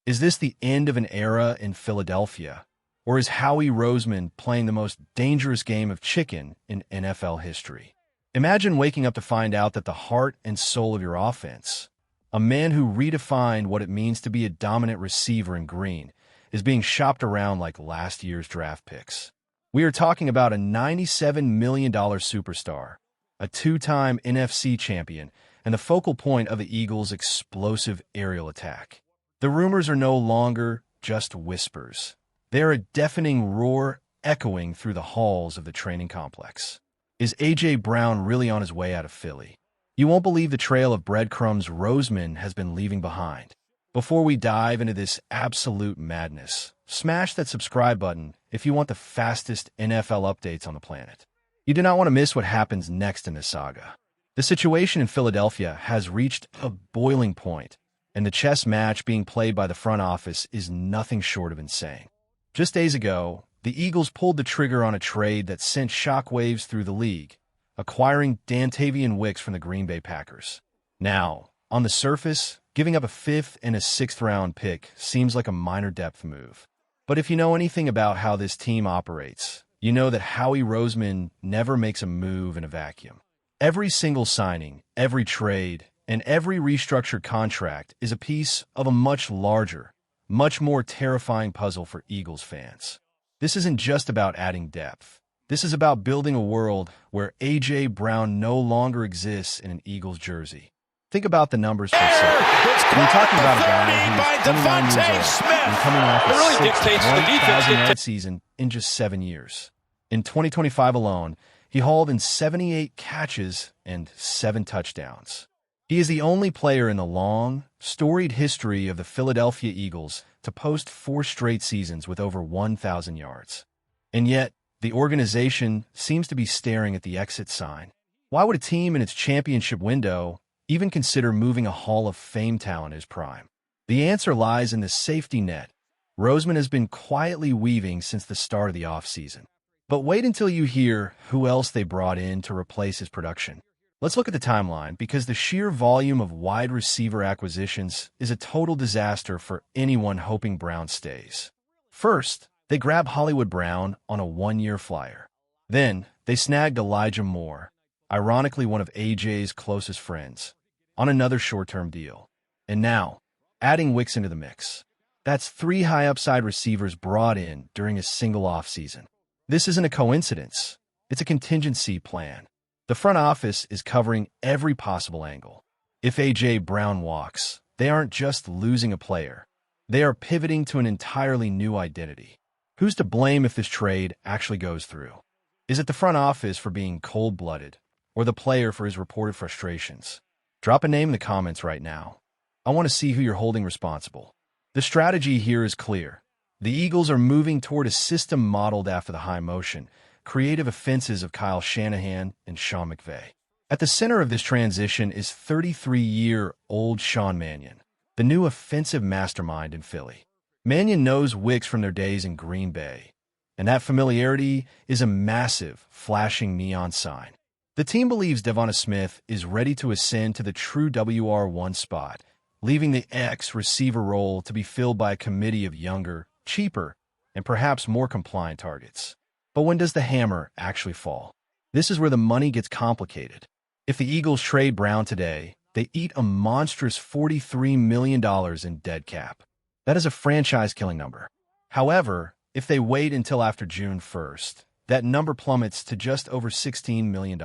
Is this the end of an era in Philadelphia? Or is Howie Roseman playing the most dangerous game of chicken in NFL history? Imagine waking up to find out that the heart and soul of your offense, a man who redefined what it means to be a dominant receiver in green, is being shopped around like last year's draft picks. We are talking about a $97 million superstar, a two-time NFC champion, and the focal point of the Eagles' explosive aerial attack. The rumors are no longer just whispers. They are a deafening roar echoing through the halls of the training complex. Is A.J. Brown really on his way out of Philly? You won't believe the trail of breadcrumbs Roseman has been leaving behind. Before we dive into this absolute madness, smash that subscribe button if you want the fastest NFL updates on the planet. You do not want to miss what happens next in this saga. The situation in Philadelphia has reached a boiling point, and the chess match being played by the front office is nothing short of insane. Just days ago, the Eagles pulled the trigger on a trade that sent shockwaves through the league, acquiring Dontayvion Wicks from the Green Bay Packers. Now, on the surface, giving up a 5th and a 6th-round pick seems like a minor depth move. But if you know anything about how this team operates, you know that Howie Roseman never makes a move in a vacuum. Every single signing, every trade, and every restructured contract is a piece of a much larger, much more terrifying puzzle for Eagles fans. This isn't just about adding depth. This is about building a world where A.J. Brown no longer exists in an Eagles jersey. Think about the numbers for a second. We're talking about a guy who's 29 years old and coming off a 1,000-yard season in just 7 years. In 2025 alone, he hauled in 78 catches and 7 touchdowns. He is the only player in the long, storied history of the Philadelphia Eagles to post 4 straight seasons with over 1,000 yards. And yet, the organization seems to be staring at the exit sign. Why would a team in its championship window even consider moving a Hall of Fame talent in his prime? The answer lies in the safety net Roseman has been quietly weaving since the start of the offseason. But wait until you hear who else they brought in to replace his production. Let's look at the timeline, because the sheer volume of wide receiver acquisitions is a total disaster for anyone hoping Brown stays. First, they grab Hollywood Brown on a 1-year flyer. Then, they snagged Elijah Moore, ironically one of AJ's closest friends, on another short-term deal. And now, adding Wicks into the mix. That's 3 high-upside receivers brought in during a single offseason. This isn't a coincidence. It's a contingency plan. The front office is covering every possible angle. If A.J. Brown walks, they aren't just losing a player. They are pivoting to an entirely new identity. Who's to blame if this trade actually goes through? Is it the front office for being cold-blooded, or the player for his reported frustrations? Drop a name in the comments right now. I want to see who you're holding responsible. The strategy here is clear. The Eagles are moving toward a system modeled after the high motion, creative offenses of Kyle Shanahan and Sean McVay. At the center of this transition is 33-year-old Sean Mannion, the new offensive mastermind in Philly. Mannion knows Wicks from their days in Green Bay, and that familiarity is a massive, flashing neon sign. The team believes Devonta Smith is ready to ascend to the true WR1 spot, leaving the X-receiver role to be filled by a committee of younger, cheaper, and perhaps more compliant targets. But when does the hammer actually fall? This is where the money gets complicated. If the Eagles trade Brown today, they eat a monstrous $43 million in dead cap. That is a franchise-killing number. However, if they wait until after June 1st, that number plummets to just over $16 million.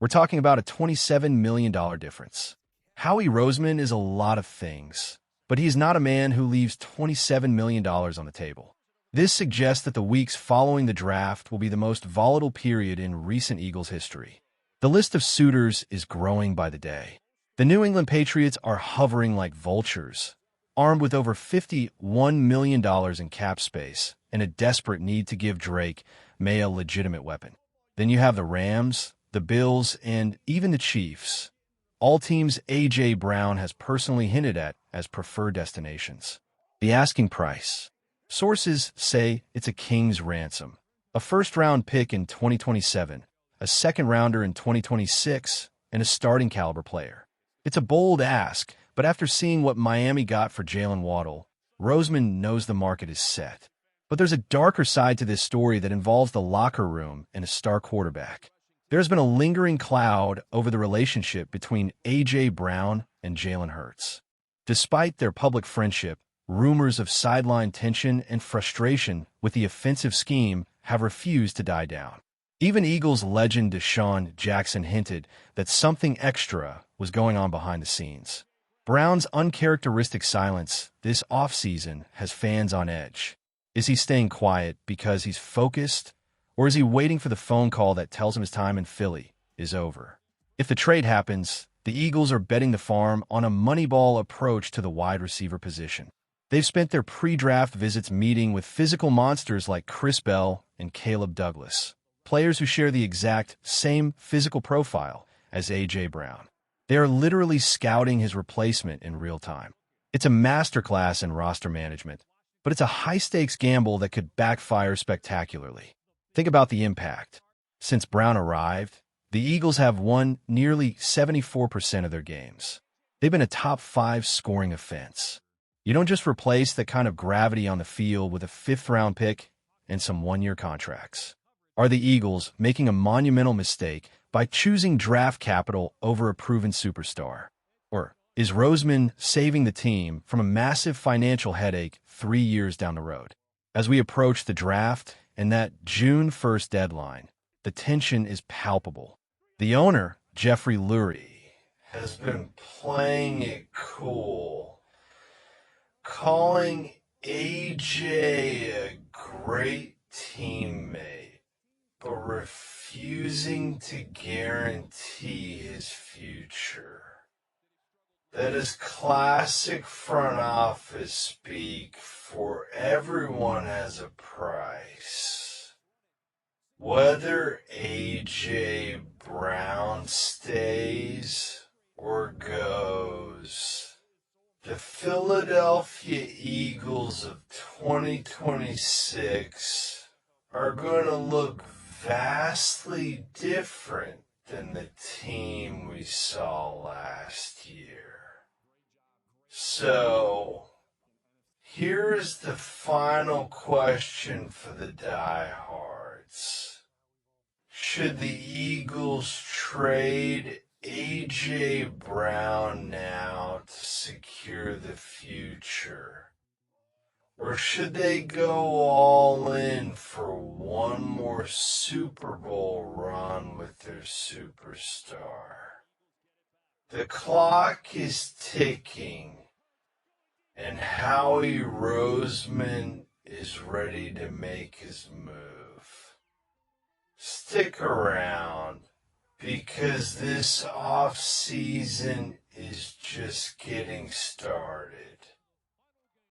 We're talking about a $27 million difference. Howie Roseman is a lot of things, but he's not a man who leaves $27 million on the table. This suggests that the weeks following the draft will be the most volatile period in recent Eagles history. The list of suitors is growing by the day. The New England Patriots are hovering like vultures, armed with over $51 million in cap space and a desperate need to give Drake May a legitimate weapon. Then you have the Rams, the Bills, and even the Chiefs. All teams A.J. Brown has personally hinted at as preferred destinations. The asking price. Sources say it's a king's ransom. A first-round pick in 2027, a second-rounder in 2026, and a starting-caliber player. It's a bold ask, but after seeing what Miami got for Jalen Waddle, Roseman knows the market is set. But there's a darker side to this story that involves the locker room and a star quarterback. There's been a lingering cloud over the relationship between A.J. Brown and Jalen Hurts. Despite their public friendship, rumors of sideline tension and frustration with the offensive scheme have refused to die down. Even Eagles legend Deshaun Jackson hinted that something extra was going on behind the scenes. Brown's uncharacteristic silence this offseason has fans on edge. Is he staying quiet because he's focused, or is he waiting for the phone call that tells him his time in Philly is over? If the trade happens, the Eagles are betting the farm on a moneyball approach to the wide receiver position. They've spent their pre-draft visits meeting with physical monsters like Chris Bell and Caleb Douglas, players who share the exact same physical profile as A.J. Brown. They are literally scouting his replacement in real time. It's a masterclass in roster management, but it's a high-stakes gamble that could backfire spectacularly. Think about the impact. Since Brown arrived, the Eagles have won nearly 74% of their games. They've been a top 5 scoring offense. You don't just replace that kind of gravity on the field with a 5th-round pick and some one-year contracts. Are the Eagles making a monumental mistake by choosing draft capital over a proven superstar? Or is Roseman saving the team from a massive financial headache 3 years down the road? As we approach the draft and that June 1st deadline, the tension is palpable. The owner, Jeffrey Lurie, has been playing it cool, calling A.J. a great teammate, but refusing to guarantee his future. That is classic front office speak for everyone has a price. Whether A.J. Brown stays or goes, the Philadelphia Eagles of 2026 are going to look vastly different than the team we saw last year. So, here's the final question for the diehards. Should the Eagles trade A.J. Brown now to secure the future? Or should they go all in for one more Super Bowl run with their superstar? The clock is ticking, and Howie Roseman is ready to make his move. Stick around, because this off-season is just getting started.